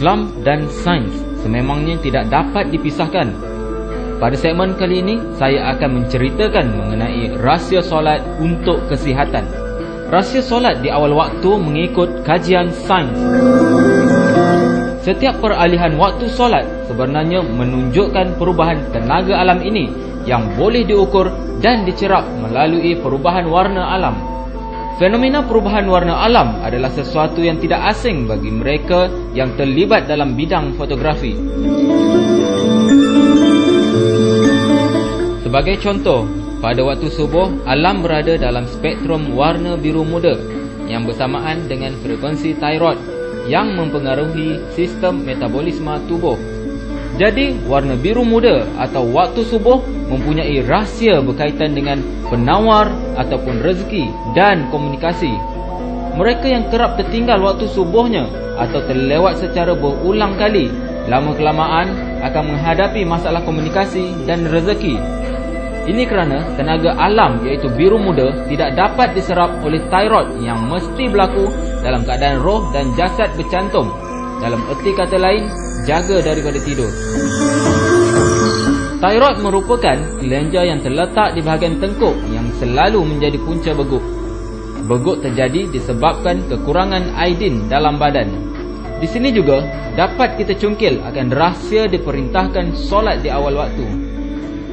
Islam dan sains sememangnya tidak dapat dipisahkan. Pada segmen kali ini, saya akan menceritakan mengenai rahsia solat untuk kesihatan. Rahsia solat di awal waktu mengikut kajian sains. Setiap peralihan waktu solat sebenarnya menunjukkan perubahan tenaga alam ini yang boleh diukur dan dicerap melalui perubahan warna alam. Fenomena perubahan warna alam adalah sesuatu yang tidak asing bagi mereka yang terlibat dalam bidang fotografi. Sebagai contoh, pada waktu subuh, alam berada dalam spektrum warna biru muda yang bersamaan dengan frekuensi thyroid yang mempengaruhi sistem metabolisme tubuh. Jadi, warna biru muda atau waktu subuh mempunyai rahsia berkaitan dengan penawar ataupun rezeki dan komunikasi. Mereka yang kerap tertinggal waktu subuhnya atau terlewat secara berulang kali, lama-kelamaan akan menghadapi masalah komunikasi dan rezeki. Ini kerana tenaga alam iaitu biru muda tidak dapat diserap oleh thyroid yang mesti berlaku dalam keadaan roh dan jasad bercantum. Dalam erti kata lain, jaga daripada tidur. Thyroid merupakan kelenjar yang terletak di bahagian tengkuk yang selalu menjadi punca beguk. Beguk terjadi disebabkan kekurangan iodin dalam badan. Di sini juga dapat kita cungkil akan rahsia diperintahkan solat di awal waktu.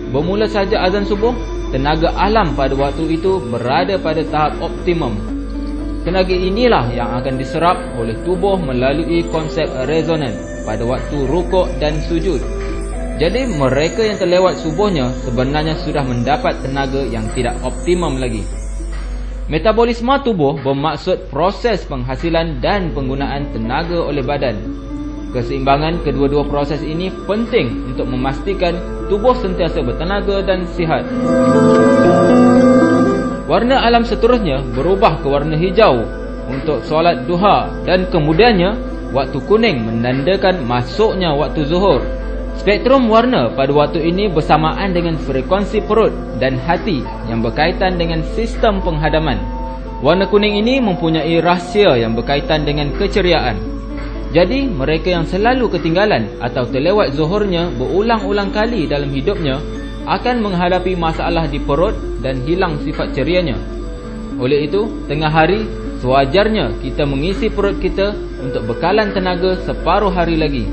Bermula saja azan subuh, tenaga alam pada waktu itu berada pada tahap optimum. Tenaga inilah yang akan diserap oleh tubuh melalui konsep resonan pada waktu rukuk dan sujud. Jadi mereka yang terlewat subuhnya sebenarnya sudah mendapat tenaga yang tidak optimum lagi. Metabolisme tubuh bermaksud proses penghasilan dan penggunaan tenaga oleh badan. Keseimbangan kedua-dua proses ini penting untuk memastikan tubuh sentiasa bertenaga dan sihat. Warna alam seterusnya berubah ke warna hijau untuk solat duha dan kemudiannya waktu kuning menandakan masuknya waktu zuhur. Spektrum warna pada waktu ini bersamaan dengan frekuensi perut dan hati yang berkaitan dengan sistem penghadaman. Warna kuning ini mempunyai rahsia yang berkaitan dengan keceriaan. Jadi mereka yang selalu ketinggalan atau terlewat zuhurnya berulang-ulang kali dalam hidupnya akan menghadapi masalah di perut dan hilang sifat cerianya. Oleh itu, tengah hari sewajarnya kita mengisi perut kita untuk bekalan tenaga separuh hari lagi.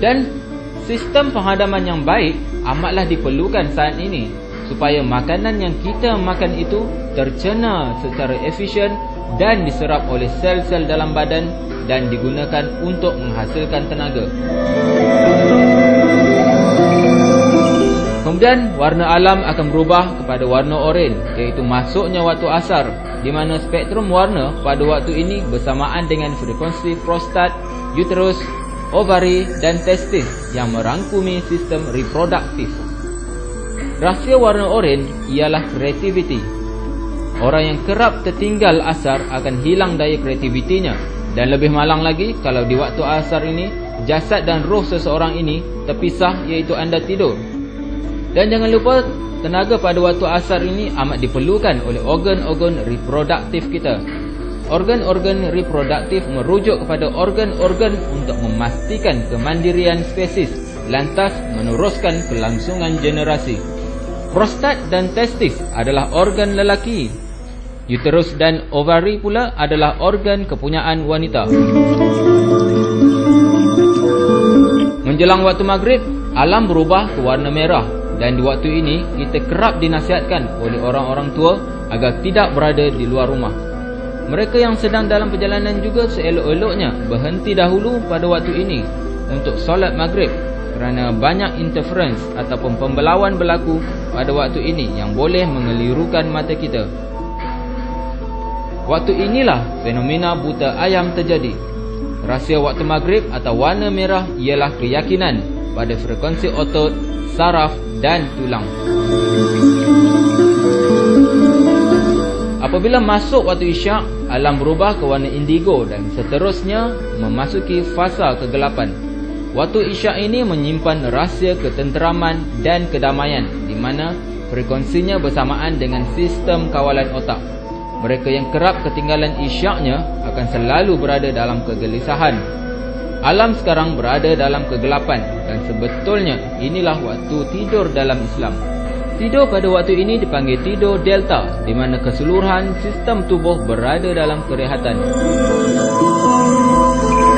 Dan sistem penghadaman yang baik amatlah diperlukan saat ini supaya makanan yang kita makan itu tercerna secara efisien dan diserap oleh sel-sel dalam badan dan digunakan untuk menghasilkan tenaga. Kemudian warna alam akan berubah kepada warna oranye, iaitu masuknya waktu asar, di mana spektrum warna pada waktu ini bersamaan dengan frekuensi prostat, uterus, ovari dan testis yang merangkumi sistem reproduktif. Rahsia warna oranye ialah kreativiti. Orang yang kerap tertinggal asar akan hilang daya kreativitinya, dan lebih malang lagi kalau di waktu asar ini jasad dan roh seseorang ini terpisah, iaitu anda tidur. Dan jangan lupa, tenaga pada waktu asar ini amat diperlukan oleh organ-organ reproduktif kita. Organ-organ reproduktif merujuk kepada organ-organ untuk memastikan kemandirian spesies, lantas meneruskan kelangsungan generasi. Prostat dan testis adalah organ lelaki. Uterus dan ovari pula adalah organ kepunyaan wanita. Menjelang waktu maghrib, alam berubah ke warna merah. Dan di waktu ini, kita kerap dinasihatkan oleh orang-orang tua agar tidak berada di luar rumah. Mereka yang sedang dalam perjalanan juga seelok-eloknya berhenti dahulu pada waktu ini untuk solat maghrib, kerana banyak interference ataupun pembelauan berlaku pada waktu ini yang boleh mengelirukan mata kita. Waktu inilah fenomena buta ayam terjadi. Rahsia waktu maghrib atau warna merah ialah keyakinan pada frekuensi otot, saraf dan tulang. Apabila masuk waktu isyak, alam berubah ke warna indigo dan seterusnya memasuki fasa kegelapan. Waktu isyak ini menyimpan rahsia ketenteraman dan kedamaian, di mana frekuensinya bersamaan dengan sistem kawalan otak. Mereka yang kerap ketinggalan isyaknya akan selalu berada dalam kegelisahan. Alam sekarang berada dalam kegelapan dan sebetulnya inilah waktu tidur dalam Islam. Tidur pada waktu ini dipanggil tidur delta, di mana keseluruhan sistem tubuh berada dalam kerehatan.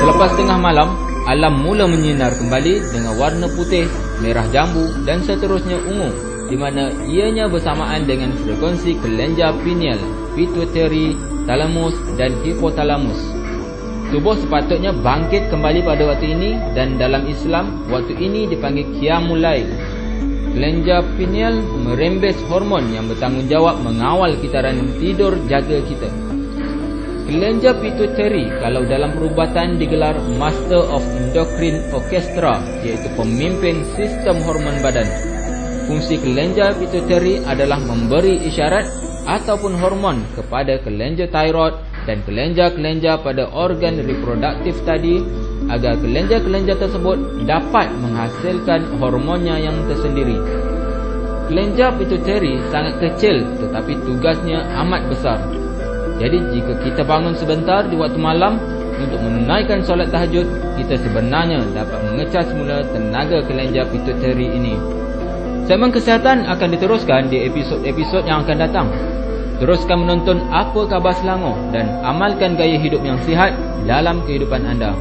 Selepas tengah malam, alam mula menyinar kembali dengan warna putih, merah jambu dan seterusnya ungu, di mana ianya bersamaan dengan frekuensi kelenjar pineal, pituitary, thalamus dan hipotalamus. Tubuh sepatutnya bangkit kembali pada waktu ini dan dalam Islam, waktu ini dipanggil qiyamul lail. Kelenjar pineal merembes hormon yang bertanggungjawab mengawal kitaran tidur jaga kita. Kelenjar pituitary kalau dalam perubatan digelar Master of Endocrine Orchestra, iaitu pemimpin sistem hormon badan. Fungsi kelenjar pituitary adalah memberi isyarat ataupun hormon kepada kelenjar thyroid dan kelenjar-kelenjar pada organ reproduktif tadi agar kelenjar-kelenjar tersebut dapat menghasilkan hormonnya yang tersendiri. Kelenjar pituitary sangat kecil tetapi tugasnya amat besar. Jadi jika kita bangun sebentar di waktu malam untuk menunaikan solat tahajud, kita sebenarnya dapat mengecas semula tenaga kelenjar pituitary ini. Segmen kesihatan akan diteruskan di episod-episod yang akan datang. Teruskan menonton Apa Khabar Selangor dan amalkan gaya hidup yang sihat dalam kehidupan anda.